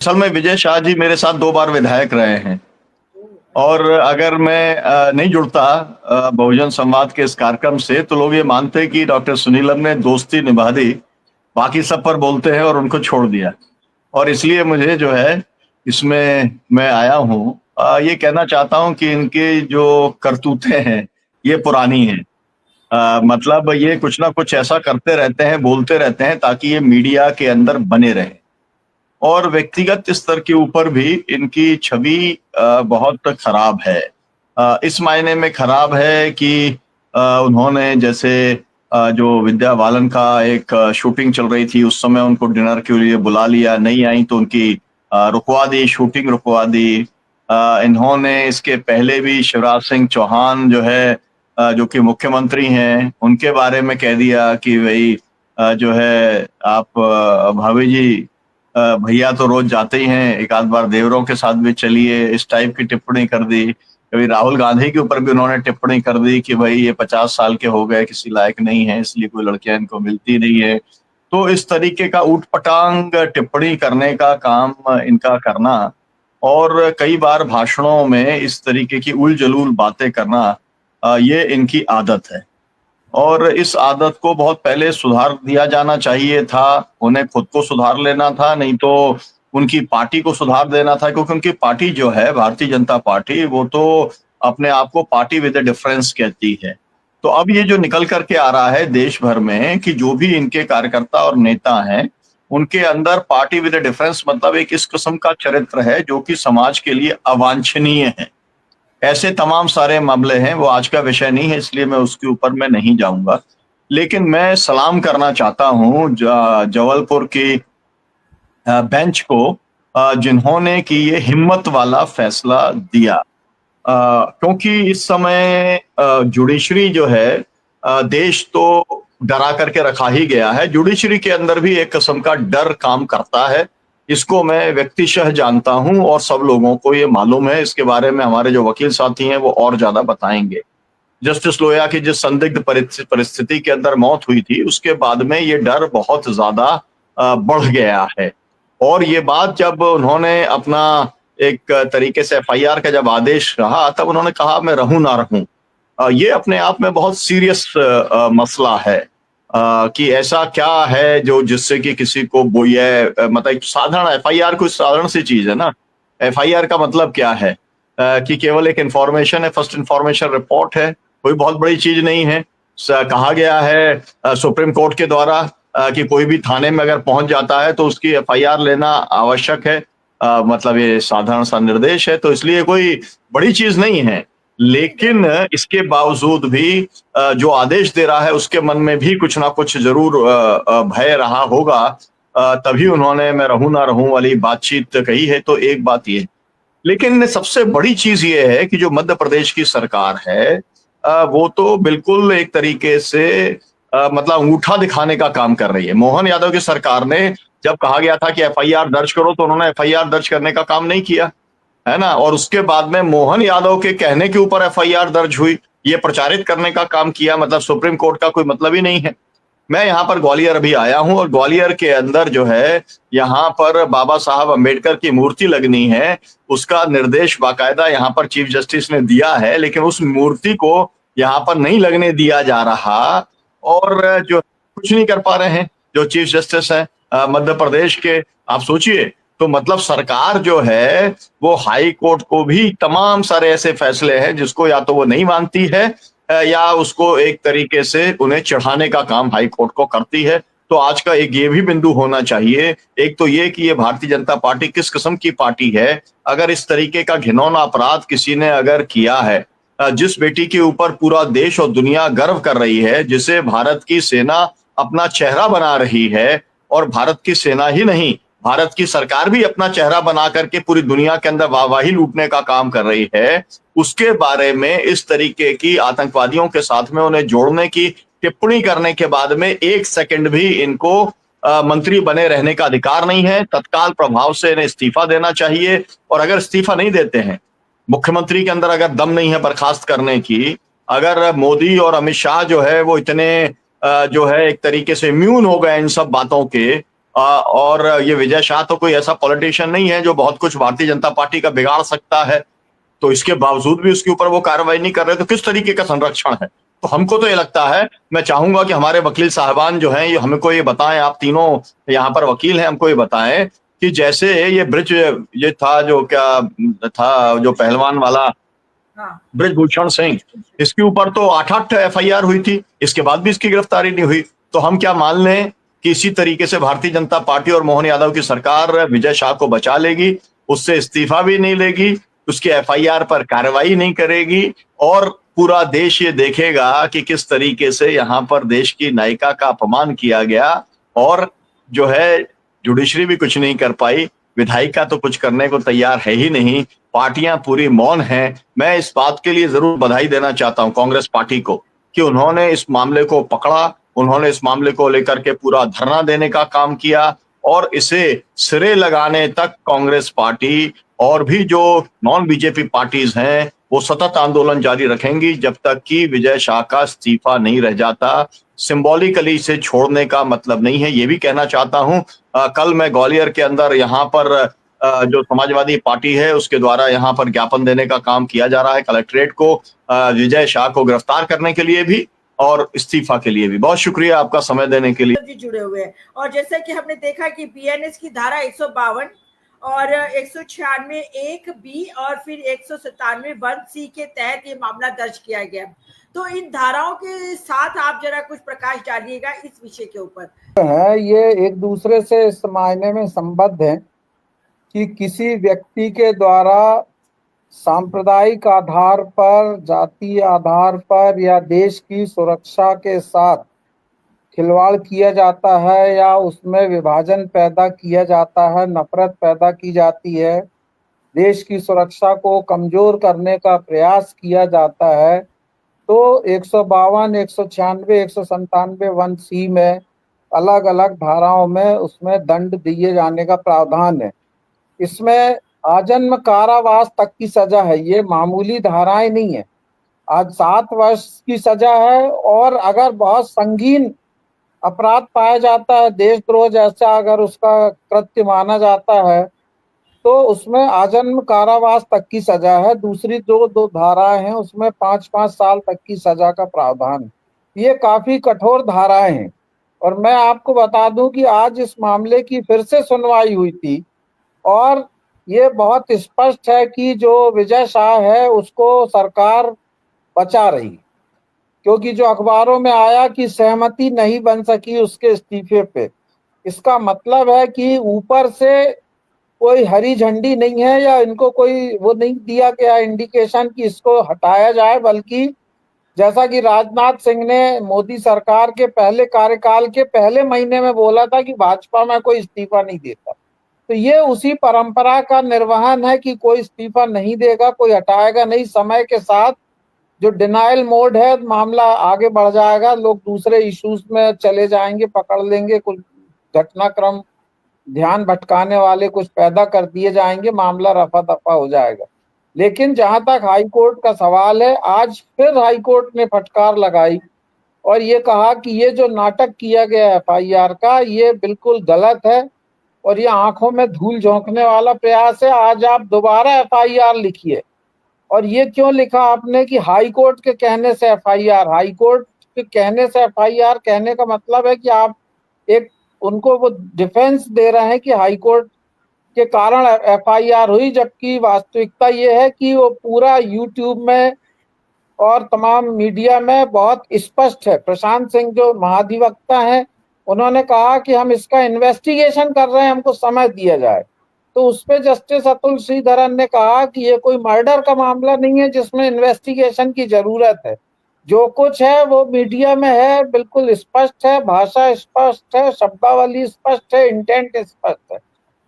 असल में विजय शाह जी मेरे साथ 2 बार विधायक रहे हैं और अगर मैं नहीं जुड़ता बहुजन संवाद के इस कार्यक्रम से तो लोग ये मानते कि डॉक्टर सुनीलम ने दोस्ती निभा दी, बाकी सब पर बोलते हैं और उनको छोड़ दिया। और इसलिए मुझे जो है इसमें मैं आया हूँ। ये कहना चाहता हूँ कि इनकी जो करतूतें हैं, ये पुरानी हैं। मतलब ये कुछ ना कुछ ऐसा करते रहते हैं, बोलते रहते हैं ताकि ये मीडिया के अंदर बने रहें। और व्यक्तिगत स्तर के ऊपर भी इनकी छवि बहुत खराब है। इस मायने में खराब है कि उन्होंने जैसे जो विद्या बालन का एक शूटिंग चल रही थी, उस समय उनको डिनर के लिए बुला लिया, नहीं आई तो उनकी रुकवा दी, शूटिंग रुकवा दी। इन्होंने इसके पहले भी शिवराज सिंह चौहान जो है जो कि मुख्यमंत्री हैं, उनके बारे में कह दिया कि भई जो है आप भाभी जी भैया तो रोज जाते ही हैं, एक आध बार देवरों के साथ भी चलिए, इस टाइप की टिप्पणी कर दी। कभी राहुल गांधी के ऊपर भी उन्होंने टिप्पणी कर दी कि भाई ये 50 साल के हो गए, किसी लायक नहीं है, इसलिए कोई लड़कियां इनको मिलती नहीं है। तो इस तरीके का ऊट-पटांग टिप्पणी करने का काम इनका करना और कई बार भाषणों में इस तरीके की उल-जलूल बातें करना ये इनकी आदत है। और इस आदत को बहुत पहले सुधार दिया जाना चाहिए था, उन्हें खुद को सुधार लेना था, नहीं तो उनकी पार्टी को सुधार देना था क्योंकि उनकी पार्टी जो है भारतीय जनता पार्टी, वो तो अपने आप को पार्टी विद अ डिफरेंस कहती है। तो अब ये जो निकल कर के आ रहा है देश भर में कि जो भी इनके कार्यकर्ता और नेता हैं, उनके अंदर पार्टी विद अ डिफरेंस मतलब एक इस किस्म का चरित्र है जो कि समाज के लिए अवांछनीय है। ऐसे तमाम सारे मामले हैं, वो आज का विषय नहीं है इसलिए मैं उसके ऊपर मैं नहीं जाऊँगा। लेकिन मैं सलाम करना चाहता हूँ जबलपुर की बेंच को जिन्होंने कि ये हिम्मत वाला फैसला दिया। क्योंकि इस समय जुडिशरी जो है देश तो डरा करके रखा ही गया है। जुडिशरी के अंदर भी एक किस्म का डर काम करता है। इसको मैं व्यक्तिशः जानता हूँ और सब लोगों को ये मालूम है। इसके बारे में हमारे जो वकील साथी हैं वो और ज़्यादा बताएँगे। जस्टिस लोया की जिस संदिग्ध परिस्थिति के अंदर मौत हुई थी, उसके बाद में ये डर बहुत ज़्यादा बढ़ गया है। और ये बात जब उन्होंने अपना एक तरीके से एफआईआर का जब आदेश रहा, तब उन्होंने कहा मैं रहूँ ना रहूँ। ये अपने आप में बहुत सीरियस मसला है कि ऐसा क्या है जो जिससे कि किसी को वो ये मतलब एक साधारण एफआईआर कोई साधारण सी चीज़ है ना। एफआईआर का मतलब क्या है? कि केवल एक इन्फॉर्मेशन है, फर्स्ट इन्फॉर्मेशन रिपोर्ट है, कोई बहुत बड़ी चीज़ नहीं है। कहा गया है सुप्रीम कोर्ट के द्वारा कि कोई भी थाने में अगर पहुँच जाता है तो उसकी एफआईआर लेना आवश्यक है। मतलब ये साधारण सा निर्देश है, तो इसलिए कोई बड़ी चीज़ नहीं है। लेकिन इसके बावजूद भी जो आदेश दे रहा है उसके मन में भी कुछ ना कुछ ज़रूर भय रहा होगा। तभी उन्होंने मैं रहूँ ना रहूँ वाली बातचीत कही है, तो एक बात ये है। लेकिन सबसे बड़ी चीज़ ये है कि जो मध्य प्रदेश की सरकार है वो तो बिल्कुल एक तरीके से मतलब अंगूठा दिखाने का काम कर रही है। मोहन यादव की सरकार ने जब कहा गया था कि एफआईआर दर्ज करो, तो उन्होंने एफआईआर दर्ज करने का काम नहीं किया, है ना? और उसके बाद में मोहन यादव के कहने के ऊपर एफआईआर दर्ज हुई, ये प्रचारित करने का काम किया, मतलब सुप्रीम कोर्ट का कोई मतलब ही नहीं है। मैं यहाँ पर ग्वालियर अभी आया हूँ और ग्वालियर के अंदर जो है, यहाँ पर बाबा साहब अम्बेडकर की मूर्ति लगनी है, उसका निर्देश बाकायदा यहाँ पर चीफ जस्टिस ने दिया है, लेकिन उस मूर्ति को यहाँ पर नहीं लगने दिया जा रहा और जो कुछ नहीं कर पा रहे हैं, जो चीफ जस्टिस हैं मध्य प्रदेश के। आप सोचिए, तो मतलब सरकार जो है, वो हाई कोर्ट को भी तमाम सारे ऐसे फैसले हैं जिसको या तो वो नहीं मानती है या उसको एक तरीके से उन्हें चढ़ाने का काम हाई कोर्ट को करती है। तो आज का एक ये भी बिंदु होना चाहिए, एक तो ये कि ये भारतीय जनता पार्टी किस किस्म की पार्टी है। अगर इस तरीके का घिनौना अपराध किसी ने अगर किया है, जिस बेटी के ऊपर पूरा देश और दुनिया गर्व कर रही है, जिसे भारत की सेना अपना चेहरा बना रही है और भारत की सेना ही नहीं, भारत की सरकार भी अपना चेहरा बना करके पूरी दुनिया के अंदर वाहवाही लूटने का काम कर रही है, उसके बारे में इस तरीके की आतंकवादियों के साथ में उन्हें जोड़ने की टिप्पणी करने के बाद में 1 सेकंड भी इनको मंत्री बने रहने का अधिकार नहीं है। तत्काल प्रभाव से इन्हें इस्तीफा देना चाहिए और अगर इस्तीफा नहीं देते हैं, मुख्यमंत्री के अंदर अगर दम नहीं है बर्खास्त करने की, अगर मोदी और अमित शाह जो है वो इतने जो है एक तरीके से इम्यून हो गए इन सब बातों के, और ये विजय शाह तो कोई ऐसा पॉलिटिशियन नहीं है जो बहुत कुछ भारतीय जनता पार्टी का बिगाड़ सकता है, तो इसके बावजूद भी उसके ऊपर वो कार्रवाई नहीं कर रहे, तो किस तरीके का संरक्षण है? तो हमको तो ये लगता है, मैं चाहूंगा कि हमारे वकील साहबान जो हैं ये हमको ये बताएं, आप तीनों यहाँ पर वकील हैं, हमको ये बताएं कि जैसे ये ब्रिज, ये था जो क्या था जो पहलवान वाला हाँ, ब्रिजभूषण सिंह, इसके ऊपर तो 8-8 एफआईआर हुई थी, इसके बाद भी इसकी गिरफ्तारी नहीं हुई। तो हम क्या मान लें कि इसी तरीके से भारतीय जनता पार्टी और मोहन यादव की सरकार विजय शाह को बचा लेगी, उससे इस्तीफा भी नहीं लेगी, उसकी एफआईआर पर कार्रवाई नहीं करेगी, और पूरा देश ये देखेगा कि किस तरीके से यहाँ पर देश की नायिका का अपमान किया गया, और जो है जुडिशरी भी कुछ नहीं कर पाई, विधायिका तो कुछ करने को तैयार है ही नहीं, पार्टियां पूरी मौन हैं। मैं इस बात के लिए जरूर बधाई देना चाहता हूं कांग्रेस पार्टी को कि उन्होंने इस मामले को पकड़ा, उन्होंने इस मामले को लेकर के पूरा धरना देने का काम किया, और इसे सिरे लगाने तक कांग्रेस पार्टी और भी जो नॉन बीजेपी पार्टीज हैं वो सतत आंदोलन जारी रखेंगी जब तक कि विजय शाह का इस्तीफा नहीं रह जाता। सिंबॉलिकली इसे छोड़ने का मतलब नहीं है, ये भी कहना चाहता हूं। कल मैं ग्वालियर के अंदर यहाँ पर जो समाजवादी पार्टी है उसके द्वारा यहाँ पर ज्ञापन देने का काम किया जा रहा है कलेक्ट्रेट को, विजय शाह को गिरफ्तार करने के लिए भी और इस्तीफा के लिए भी। बहुत शुक्रिया आपका समय देने के लिए। जी जुड़े हुए हैं। और जैसा कि हमने देखा कि बीएनएस की धारा 152 और 196 एक बी और फिर 197 वन सी के तहत ये मामला दर्ज किया गया। तो इन धाराओं के साथ आप जरा कुछ प्रकाश डालिएगा इस विषय के ऊपर। है ये एक दूसरे से इस मायने में संबद्ध है कि किसी व्यक्ति के द्वारा सांप्रदायिक आधार पर, जातीय आधार पर या देश की सुरक्षा के साथ खिलवाड़ किया जाता है या उसमें विभाजन पैदा किया जाता है, नफरत पैदा की जाती है, देश की सुरक्षा को कमजोर करने का प्रयास किया जाता है, तो 152, 196, 197 वन सी में अलग अलग धाराओं में उसमें दंड दिए जाने का प्रावधान है। इसमें आजन्म कारावास तक की सजा है, ये मामूली धाराएं नहीं है। आज 7 वर्ष की सजा है, और अगर बहुत संगीन अपराध पाया जाता है, देशद्रोह जैसा अगर उसका कृत्य माना जाता है, तो उसमें आजन्म कारावास तक की सजा है। दूसरी दो धाराएं हैं उसमें 5-5 साल तक की सजा का प्रावधान है। ये काफी कठोर धाराएं हैं। और मैं आपको बता दूं कि आज इस मामले की फिर से सुनवाई हुई थी, और ये बहुत स्पष्ट है कि जो विजय शाह है उसको सरकार बचा रही, क्योंकि जो अखबारों में आया कि सहमति नहीं बन सकी उसके इस्तीफे पे, इसका मतलब है कि ऊपर से कोई हरी झंडी नहीं है या इनको कोई वो नहीं दिया गया इंडिकेशन कि इसको हटाया जाए, बल्कि जैसा कि राजनाथ सिंह ने मोदी सरकार के पहले कार्यकाल के पहले महीने में बोला था कि भाजपा में कोई इस्तीफा नहीं देता, तो ये उसी परंपरा का निर्वहन है कि कोई इस्तीफा नहीं देगा, कोई हटाएगा नहीं। समय के साथ जो डिनाइल मोड है, मामला आगे बढ़ जाएगा, लोग दूसरे इश्यूज में चले जाएंगे, पकड़ लेंगे, कुछ घटनाक्रम ध्यान भटकाने वाले कुछ पैदा कर दिए जाएंगे, मामला रफा दफा हो जाएगा। लेकिन जहां तक हाई कोर्ट का सवाल है, आज फिर हाई कोर्ट ने फटकार लगाई और ये कहा कि ये जो नाटक किया गया एफआईआर का, ये बिल्कुल गलत है और ये आंखों में धूल झोंकने वाला प्रयास है। आज आप दोबारा एफआईआर लिखिए। और ये क्यों लिखा आपने कि हाई कोर्ट के कहने से एफआईआर? हाई कोर्ट के कहने से एफआईआर कहने का मतलब है कि आप एक उनको वो डिफेंस दे रहे हैं कि हाई कोर्ट के कारण एफआईआर हुई, जबकि वास्तविकता ये है कि वो पूरा यूट्यूब में और तमाम मीडिया में बहुत स्पष्ट है। प्रशांत सिंह जो महाधिवक्ता हैं, उन्होंने कहा कि हम इसका इन्वेस्टिगेशन कर रहे हैं, हमको समय दिया जाए। तो उस पे जस्टिस अतुल श्रीधरन ने कहा कि ये कोई मर्डर का मामला नहीं है जिसमें इन्वेस्टिगेशन की जरूरत है। जो कुछ है वो मीडिया में है, बिल्कुल स्पष्ट है, भाषा स्पष्ट है, शब्दावली स्पष्ट है, इंटेंट स्पष्ट है।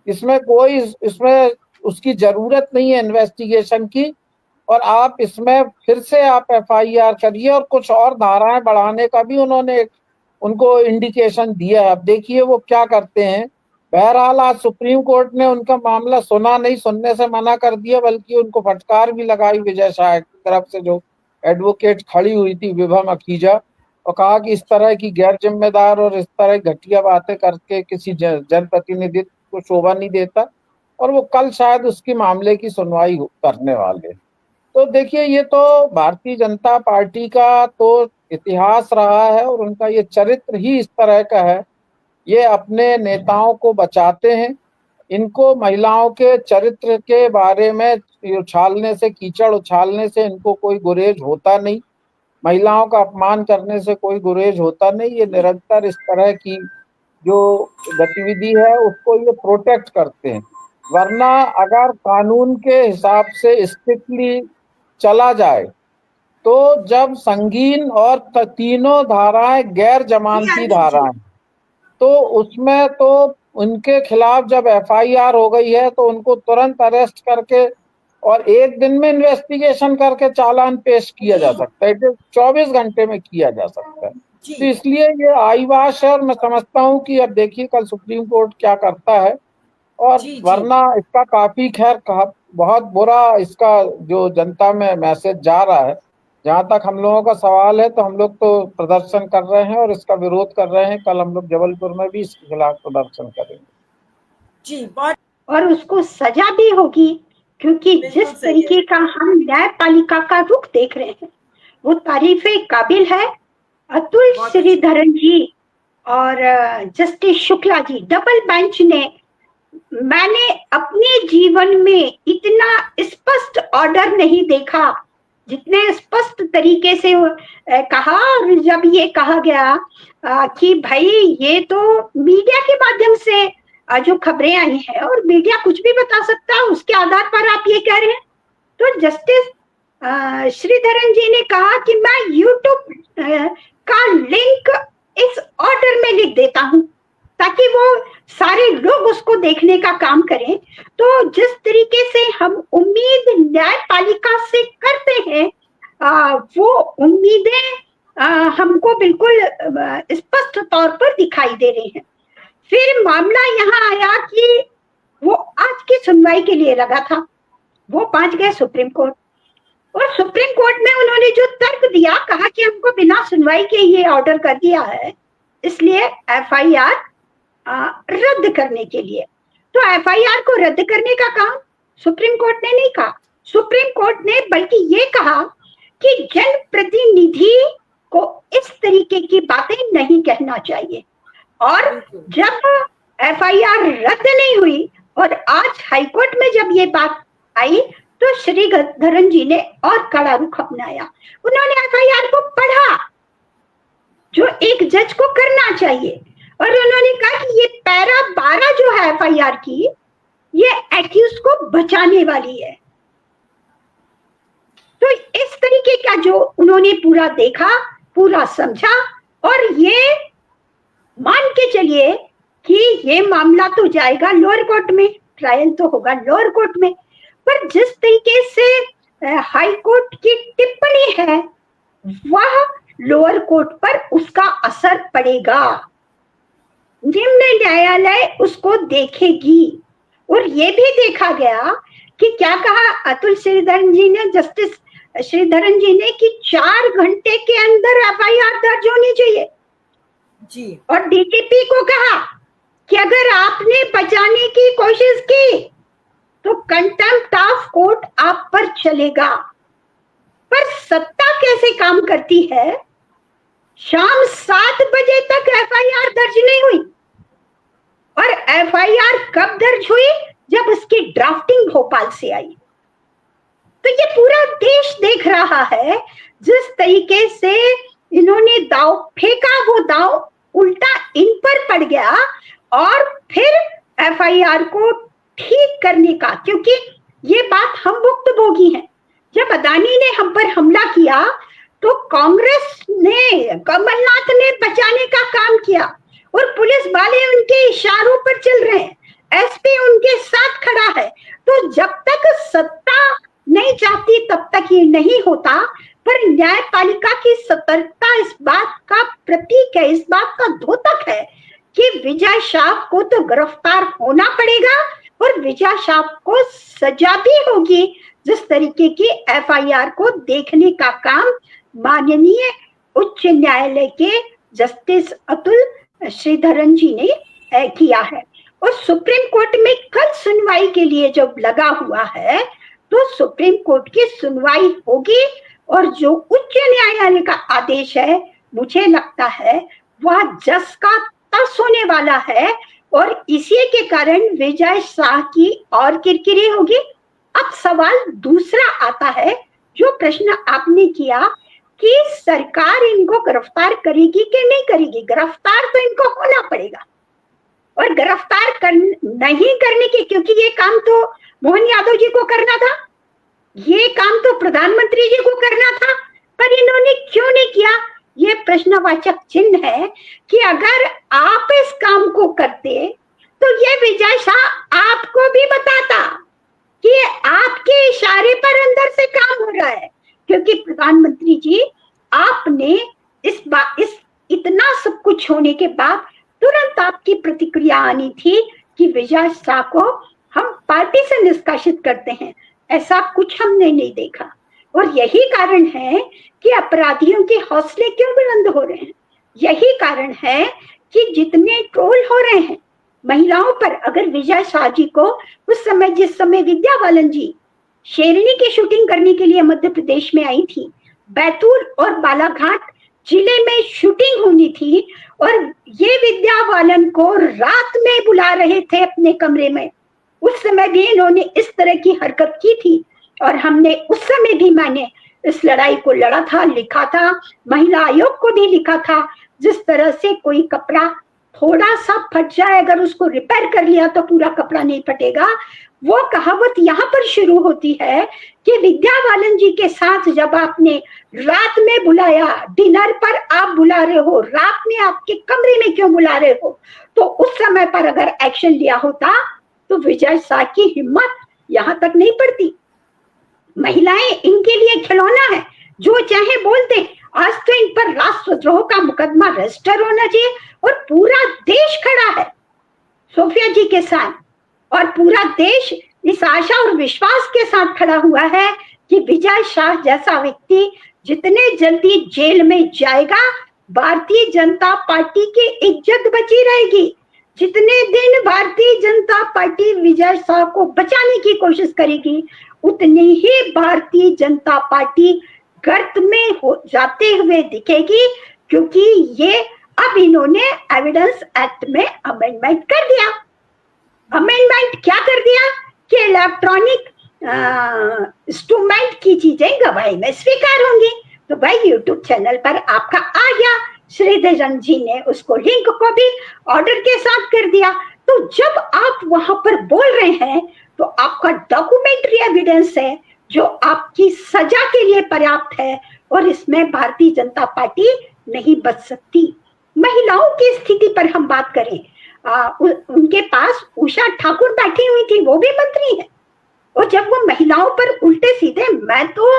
इसमें उसकी जरूरत नहीं है इन्वेस्टिगेशन की। और आप इसमें फिर से आप एफआईआर करिए और कुछ और धाराएं बढ़ाने का भी उन्होंने उनको इंडिकेशन दिया है। अब देखिए वो क्या करते हैं। बहरहाल आज सुप्रीम कोर्ट ने उनका मामला सुना नहीं, सुनने से मना कर दिया, बल्कि उनको फटकार भी लगाई विजय शाह की तरफ से, जो एडवोकेट खड़ी हुई थी विभा मखीजा। और कहा कि इस तरह की गैर जिम्मेदार और इस तरह की घटिया बातें करके किसी जनप्रतिनिधित्व को शोभा नहीं देता, और वो कल शायद उसकी मामले की सुनवाई करने वाले। तो देखिए, ये तो भारतीय जनता पार्टी का तो इतिहास रहा है और उनका ये चरित्र ही इस तरह का है। ये अपने नेताओं को बचाते हैं, इनको महिलाओं के चरित्र के बारे में उछालने से, कीचड़ उछालने से इनको कोई गुरेज होता नहीं, महिलाओं का अपमान करने से कोई गुरेज होता नहीं। ये निरंतर इस तरह की जो गतिविधि है उसको ये प्रोटेक्ट करते हैं। वरना अगर कानून के हिसाब से स्ट्रिक्टली चला जाए तो जब संगीन और तीनों धाराएं गैर जमानती धाराएं, तो उसमें तो उनके खिलाफ जब एफआईआर हो गई है तो उनको तुरंत अरेस्ट करके और एक दिन में इन्वेस्टिगेशन करके चालान पेश किया जा सकता है, 24 घंटे में किया जा सकता है। तो इसलिए ये आईवाश है और मैं समझता हूँ कि अब देखिए कल सुप्रीम कोर्ट क्या करता है। और वरना इसका काफी खैर बहुत बुरा इसका जो जनता में मैसेज जा रहा है। जहां तक हम लोगों का सवाल है तो हम लोग तो प्रदर्शन कर रहे हैं और इसका विरोध कर रहे हैं। कल हम लोग जबलपुर में भी इसके खिलाफ प्रदर्शन करेंगे। जी, बहुत। और उसको सजा भी होगी, क्योंकि जिस तरीके का हम न्यायपालिका का रुख देख रहे हैं वो तारीफे काबिल है। अतुल श्रीधरन जी और justice Shukla ji, double bench ने, मैंने अपने जीवन में इतना स्पष्ट ऑर्डर नहीं देखा जितने स्पष्ट तरीके से कहा। और जब ये कहा गया कि भाई ये तो मीडिया के माध्यम से जो खबरें आई हैं और मीडिया कुछ भी बता सकता है, उसके आधार पर आप ये कह रहे हैं, तो जस्टिस श्रीधरन जी ने कहा कि मैं यूट्यूब का लिंक इस ऑर्डर में लिख देता हूं ताकि वो सारे लोग उसको देखने का काम करें। तो जिस तरीके से हम उम्मीद न्यायपालिका से करते हैं वो उम्मीदें हमको बिल्कुल स्पष्ट तौर पर दिखाई दे रही हैं। फिर मामला यहाँ आया कि वो आज की सुनवाई के लिए लगा था, वो पहुंच गए सुप्रीम कोर्ट, और सुप्रीम कोर्ट में उन्होंने जो तर्क दिया, कहा कि हमको बिना सुनवाई के ये ऑर्डर कर दिया है, इसलिए एफआईआर रद्द करने के लिए। तो एफआईआर को रद्द करने का काम सुप्रीम कोर्ट ने नहीं कहा। सुप्रीम कोर्ट ने बल्कि ये कहा कि जनप्रतिनिधि को इस तरीके की बातें नहीं कहना चाहिए। और जब एफआईआर रद्द नहीं हुई और आज हाईकोर्ट में जब ये बात आई तो श्रीधरन जी ने और कड़ा रुख अपनाया। उन्होंने एफआईआर को पढ़ा जो एक जज को करना चाहिए, और उन्होंने कहा कि ये पैरा 12 जो है एफआईआर की, ये एक्यूज को बचाने वाली है। तो इस तरीके का जो उन्होंने पूरा देखा, पूरा समझा, और ये मान के चलिए कि ये मामला तो जाएगा लोअर कोर्ट में, ट्रायल तो होगा लोअर कोर्ट में, पर जिस तरीके से हाई कोर्ट की टिप्पणी है वह लोअर कोर्ट पर उसका असर पड़ेगा। निम्न न्यायालय उसको देखेगी। और ये भी देखा गया कि क्या कहा अतुल श्रीधरन जी ने, जस्टिस श्रीधरन जी ने, कि 4 घंटे के अंदर एफआईआर दर्ज होनी चाहिए जी। और डीजीपी को कहा कि अगर आपने बचाने की कोशिश की तो कंटेम्प्ट ऑफ कोर्ट आप पर चलेगा। पर सत्ता कैसे काम करती है, शाम 7 बजे तक एफआईआर दर्ज नहीं हुई, और एफआईआर कब दर्ज हुई, जब उसकी ड्राफ्टिंग भोपाल से आई। तो ये पूरा देश देख रहा है जिस तरीके से इन्होंने दाव फेंका, वो दाव उल्टा इन पर पड़ गया। और फिर एफआईआर को ठीक करने का, क्योंकि ये बात हम भुक्तभोगी हैं। जब अदानी ने हम पर हमला किया तो कांग्रेस ने, कमलनाथ ने बचाने का काम किया, और पुलिस वाले उनके इशारों पर चल रहे हैं, एसपी उनके साथ खड़ा है। तो जब तक सत्ता नहीं चाहती तब तक ये नहीं होता। पर न्यायपालिका की सतर्कता इस बात का प्रतीक है, इस बात का द्योतक है कि विजय शाह को तो गिरफ्तार होना पड़ेगा और विजय शाह को सजा भी होगी। जिस तरीके की एफआईआर को देखने का काम माननीय उच्च न्यायालय के जस्टिस अतुल श्रीधरन जी ने किया है। और सुप्रीम कोर्ट में कल सुनवाई के लिए जब लगा हुआ है तो सुप्रीम कोर्ट की सुनवाई होगी और जो उच्च न्यायालय का आदेश है मुझे लगता है वह जस का तस होने वाला है और इसी के कारण विजय शाह की और किरकिरी होगी। अब सवाल दूसरा आता है, जो प्रश्न आपने किया कि सरकार इनको गिरफ्तार करेगी कि नहीं करेगी। गिरफ्तार तो इनको होना पड़ेगा और गिरफ्तार नहीं करने के, क्योंकि ये काम तो मोहन यादव जी को करना था, ये काम तो प्रधानमंत्री जी को करना था, पर इन्होंने क्यों नहीं किया? ये प्रश्नवाचक चिन्ह है कि अगर आप इस काम को करते तो ये विजय शाह आपको भी बताता कि आपके इशारे पर अंदर से काम हो रहा है। क्योंकि प्रधानमंत्री जी आपने इस इतना सब कुछ होने के बाद तुरंत आपकी प्रतिक्रिया आनी थी कि विजय शाह को हम पार्टी से निष्कासित करते हैं। ऐसा कुछ हमने नहीं देखा और यही कारण है कि अपराधियों के हौसले क्यों बुलंद हो रहे हैं। यही कारण है कि जितने ट्रोल हो रहे हैं महिलाओं पर, अगर विजय शाह जी को उस समय, जिस समय विद्या बालन जी शेरनी की शूटिंग करने के लिए मध्य प्रदेश में आई थी, बैतूल और बालाघाट जिले में शूटिंग होनी थी और ये विद्या बालन को रात में बुला रहे थे अपने कमरे में, उस समय भी इन्होंने इस तरह की हरकत की थी और हमने उस समय भी, मैंने इस लड़ाई को लड़ा था, लिखा था, महिला आयोग को भी लिखा था। जिस तरह से कोई कपड़ा थोड़ा सा फट जाए, अगर उसको रिपेयर कर लिया तो पूरा कपड़ा नहीं फटेगा, वो कहावत यहाँ पर शुरू होती है कि विद्या बालन जी के साथ जब आपने रात में बुलाया, डिनर पर आप बुला रहे हो, रात में आपके कमरे में क्यों बुला रहे हो, तो उस समय पर अगर एक्शन लिया होता तो विजय शाह की हिम्मत यहाँ तक नहीं पड़ती। महिलाएं इनके लिए खिलौना है, जो चाहे बोल दे। आज तो इन पर राष्ट्रद्रोह का मुकदमा रजिस्टर होना चाहिए और पूरा देश खड़ा है सोफिया जी के साथ और पूरा देश इस आशा और विश्वास के साथ खड़ा हुआ है कि विजय शाह जैसा व्यक्ति जितने जल्दी जेल में जाएगा, भारतीय जनता पार्टी की इज्जत बची रहेगी। जितने दिन भारतीय जनता पार्टी विजय शाह को बचाने की कोशिश करेगी, उतनी ही भारतीय जनता पार्टी गर्त में हो जाते हुए दिखेगी, क्योंकि ये अब इन्होंने एविडेंस एक्ट में अमेंडमेंट कर दिया। अमेंडमेंट क्या कर दिया कि इलेक्ट्रॉनिक इंस्ट्रूमेंट की चीजें गवाही में स्वीकार होंगी। तो भाई यूट्यूब चैनल पर आपका आ गया, श्रीधरन जी ने उसको लिंक को भी ऑर्डर के साथ कर दिया। तो जब आप वहां पर बोल रहे हैं तो आपका डॉक्यूमेंट्री एविडेंस है जो आपकी सजा के लिए पर्याप्त है और इसमें भारतीय जनता पार्टी नहीं बच सकती। महिलाओं की स्थिति पर हम बात करें, उनके पास उषा ठाकुर बैठी हुई थी, वो भी मंत्री है, और जब वो महिलाओं पर उल्टे सीधे, मैं तो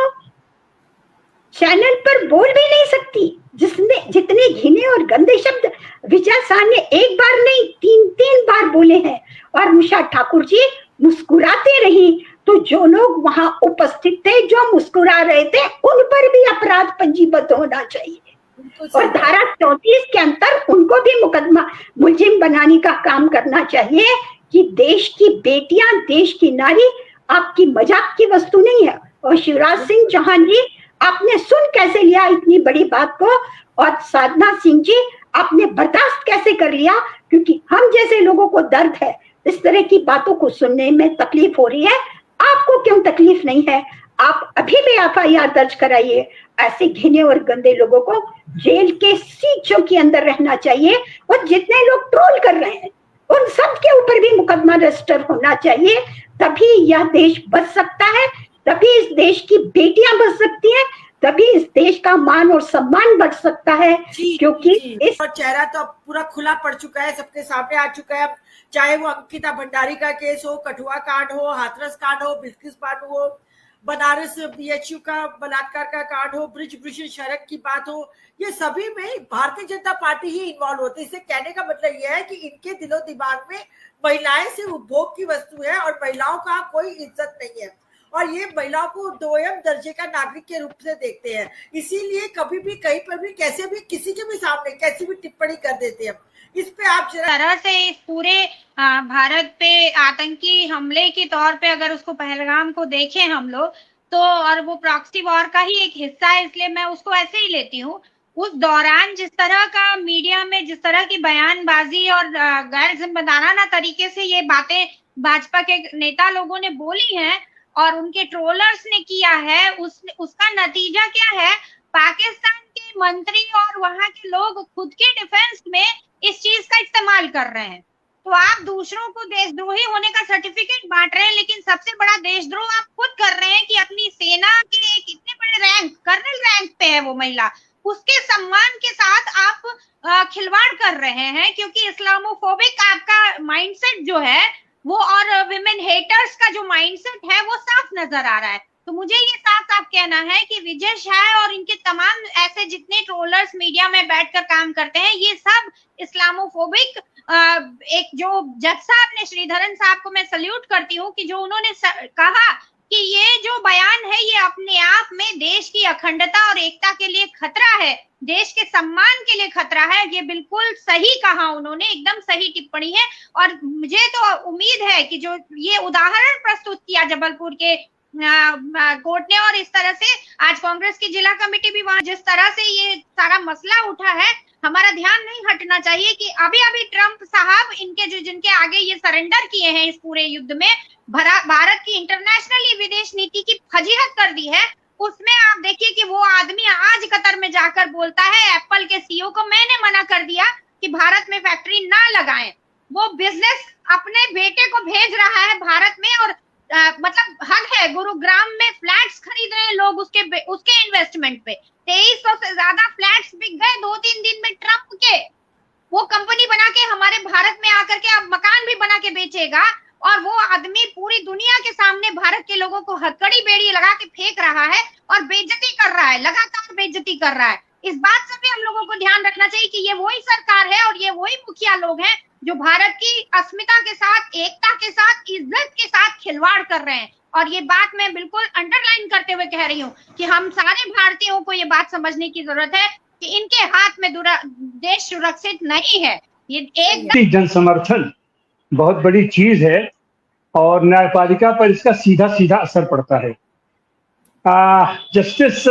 चैनल पर बोल भी नहीं सकती, जितने घिने और गंदे शब्द विजय शाह ने एक बार नहीं 3 बार बोले हैं और उषा ठाकुर जी मुस्कुराते रही। तो जो लोग वहां उपस्थित थे, जो मुस्कुरा रहे थे, उन पर भी अपराध पंजीबद्ध होना चाहिए और धारा 34 के अंतर उनको भी मुकदमा मुलजिम बनाने का काम करना चाहिए कि देश की बेटियां, देश की नारी आपकी मजाक की वस्तु नहीं है। और शिवराज सिंह चौहान जी, आपने सुन कैसे लिया इतनी बड़ी बात को, और साधना सिंह जी आपने बर्दाश्त कैसे कर लिया, क्योंकि हम जैसे लोगों को दर्द है, इस तरह की बातों को सुनने में तकलीफ हो रही है। आपको क्यों तकलीफ नहीं है? आप अभी भी FIR दर्ज कराइए। ऐसे घिने और गंदे लोगों को जेल के सीचों के अंदर रहना चाहिए और जितने लोग ट्रोल कर रहे हैं उन सब के ऊपर भी मुकदमा रजिस्टर होना चाहिए। तभी यह देश बच सकता है, तभी इस देश की बेटियां बच सकती हैं, तभी इस देश का मान और सम्मान बढ़ सकता है। क्योंकि इस और चेहरा तो अब पूरा खुला पड़ चुका है, सबके सामने आ चुका है। चाहे वो अंकिता भंडारी का केस हो, कठुआ कांड हो, हाथरस कांड हो, बिल्किस कांड हो, बनारस BHU का बलात्कार का कांड हो, ब्रिजभूषण शरद की बात हो, ये सभी में भारतीय जनता पार्टी ही इन्वॉल्व होती है। इससे कहने का मतलब यह है कि इनके दिलो दिमाग में महिलाएं सिर्फ उपभोग की वस्तु है और महिलाओं का कोई इज्जत नहीं है। और ये महिलाओं को दोयम दर्जे का नागरिक के रूप से देखते हैं, इसीलिए कभी भी कहीं पर भी कैसे भी किसी के भी सामने कैसी भी टिप्पणी कर देते हैं। इस पे आप तरह से इस पूरे भारत पे आतंकी हमले के तौर पे अगर उसको पहलगाम को देखें हम लोग तो, और वो प्रॉक्सी वॉर का ही एक हिस्सा है, इसलिए मैं उसको ऐसे ही लेती हूँ। उस दौरान जिस तरह का मीडिया में जिस तरह की बयानबाजी और गैर जिम्मेदाराना तरीके से ये बातें भाजपा के नेता लोगों ने बोली हैं और उनके ट्रोलर्स ने किया है, उसका नतीजा क्या है? पाकिस्तान के मंत्री और वहां के लोग खुद के डिफेंस में इस चीज का इस्तेमाल कर रहे हैं। तो आप दूसरों को देशद्रोही होने का सर्टिफिकेट बांट रहे हैं, लेकिन सबसे बड़ा देशद्रोह आप खुद कर रहे हैं कि अपनी सेना के एक इतने बड़े रैंक, कर्नल रैंक पे है वो महिला, उसके सम्मान के साथ आप खिलवाड़ कर रहे हैं, क्योंकि इस्लामोफोबिक आपका माइंडसेट जो है वो और विमेन हेटर्स का जो माइंडसेट है वो साफ नजर आ रहा है। तो मुझे ये साफ साफ कहना है कि विजय शाह और इनके तमाम ऐसे जितने ट्रोलर्स मीडिया में बैठकर काम करते हैं, ये सब इस्लामोफोबिक एक जो जज साहब ने, श्रीधरन साहब को मैं सल्यूट करती हूँ कि जो उन्होंने कहा कि ये जो बयान है ये अपने आप में देश की अखंडता और एकता के लिए खतरा है, देश के सम्मान के लिए खतरा है। ये बिल्कुल सही कहा उन्होंने, एकदम सही टिप्पणी है। और मुझे तो उम्मीद है कि जो ये उदाहरण प्रस्तुत किया जबलपुर के कोर्ट ने, और इस तरह से आज कांग्रेस की जिला कमेटी भी वहां जिस तरह से ये सारा मसला उठा है, हमारा ध्यान नहीं हटना चाहिए कि अभी अभी ट्रंप साहब इनके जो जिनके आगे ये सरेंडर किए हैं इस पूरे युद्ध में, भारत की इंटरनेशनली विदेश नीति की फजीहत कर दी है। उसमें आप देखिए कि वो आदमी आज कतर में जाकर बोलता है एप्पल के सीईओ को, मैंने मना कर दिया कि भारत में फैक्ट्री ना लगाएं। वो बिजनेस अपने बेटे को भेज रहा है भारत में, और मतलब हद है, गुरुग्राम में फ्लैट्स खरीद रहे हैं लोग उसके इन्वेस्टमेंट पे। 2300 से ज्यादा फ्लैट्स बिक गए 2-3 दिन में ट्रंप के। वो कंपनी बना के हमारे भारत में आकर के अब मकान भी बना के बेचेगा, और वो आदमी पूरी दुनिया के सामने भारत के लोगों को हथकड़ी बेड़ी लगा के फेंक रहा है और बेइज्जती कर रहा है, लगातार बेइज्जती कर रहा है। इस बात से भी हम लोगों को ध्यान रखना चाहिए कि ये वही सरकार है और ये वही मुखिया लोग हैं जो भारत की अस्मिता के साथ, एकता के साथ, इज्जत के साथ खिलवाड़ कर रहे हैं। और ये बात मैं बिल्कुल अंडरलाइन करते हुए कह रही हूँ कि हम सारे भारतीयों को ये बात समझने की जरूरत है कि इनके हाथ में देश सुरक्षित नहीं है। ये एक जन समर्थन बहुत बड़ी चीज है और न्यायपालिका पर इसका सीधा सीधा असर पड़ता है। जस्टिस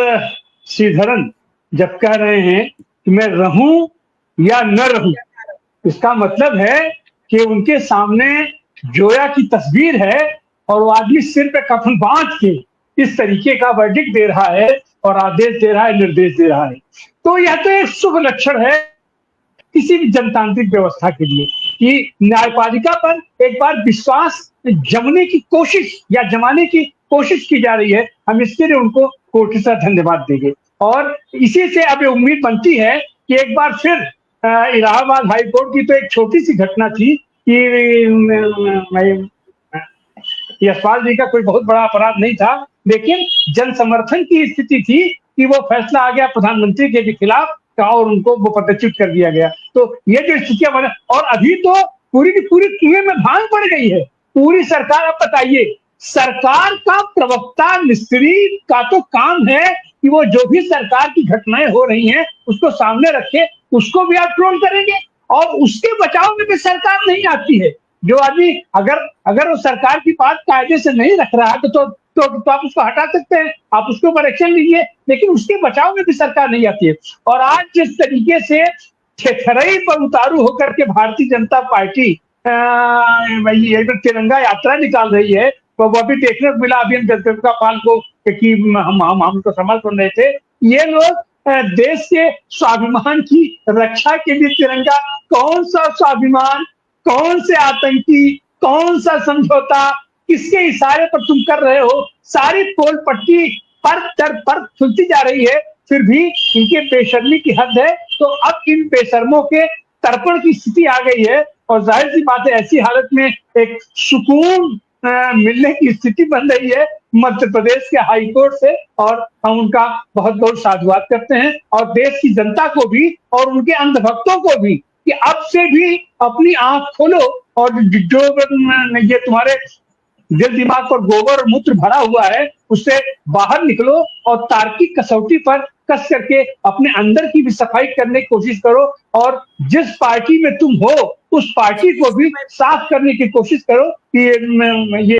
श्रीधरन जब कह रहे हैं कि मैं रहूं या न रहूं, इसका मतलब है कि उनके सामने जोया की तस्वीर है और वो आदमी सिर पे कफन बांध के इस तरीके का वर्डिक्ट दे रहा है और आदेश दे रहा है, निर्देश दे रहा है। तो यह तो एक शुभ लक्षण है किसी भी जनतांत्रिक व्यवस्था के लिए कि न्यायपालिका पर एक बार विश्वास जमाने की कोशिश की जा रही है। हम इसके लिए उनको कोटि से धन्यवाद देंगे और इसी से अब उम्मीद बनती है कि एक बार फिर इलाहाबाद हाई कोर्ट की तो एक छोटी सी घटना थी कि यशपाल जी का कोई बहुत बड़ा अपराध नहीं था, लेकिन जन समर्थन की स्थिति थी कि वो फैसला आ गया प्रधानमंत्री के भी खिलाफ और उनको वो पदच्युत कर दिया गया। तो ये जो स्थितियां बने, और अभी तो पूरी की पूरी कुएं में भांग पड़ गई है पूरी सरकार। अब बताइए, सरकार का प्रवक्ता मिस्त्री का तो काम है कि वो जो भी सरकार की घटनाएं हो रही हैं उसको सामने रखे, उसको भी आप ट्रोल करेंगे और उसके बचाव में भी सरकार नहीं आती है। जो आदमी अगर वो सरकार की बात कायदे से नहीं रख रहा है तो आप उसको हटा सकते हैं, आप उसके ऊपर एक्शन लीजिए, लेकिन उसके बचाव में भी सरकार नहीं आती है। और आज जिस तरीके से थेथरई पर उतारू होकर के भारतीय जनता पार्टी तिरंगा यात्रा निकाल रही है, तो वो भी देखने को मिला अभी हम जगदम्बिका पाल को कि हम उनको समझ सुन रहे थे। ये लोग देश के स्वाभिमान की रक्षा के लिए तिरंगा, कौन सा स्वाभिमान, कौन से आतंकी, कौन सा समझौता, किसके इशारे पर तुम कर रहे हो? सारी पोल पट्टी परत दर परत खुलती जा रही है, फिर भी इनके बेशर्मी की हद है। तो अब इन बेशर्मों के तर्पण की स्थिति आ गई है और जाहिर सी बात है ऐसी हालत में एक सुकून मिलने की स्थिति बन रही है मध्य प्रदेश के हाई कोर्ट से, और हम उनका बहुत बहुत साधुवाद करते हैं और देश की जनता को भी और उनके अंधभक्तों को भी कि अब से भी अपनी आंख खोलो और जो ये तुम्हारे दिल दिमाग पर गोबर और मूत्र भरा हुआ है, उससे बाहर निकलो और तार्किक कसौटी पर कस करके अपने अंदर की भी सफाई करने की कोशिश करो, और जिस पार्टी में तुम हो उस पार्टी को भी साफ करने की कोशिश करो कि ये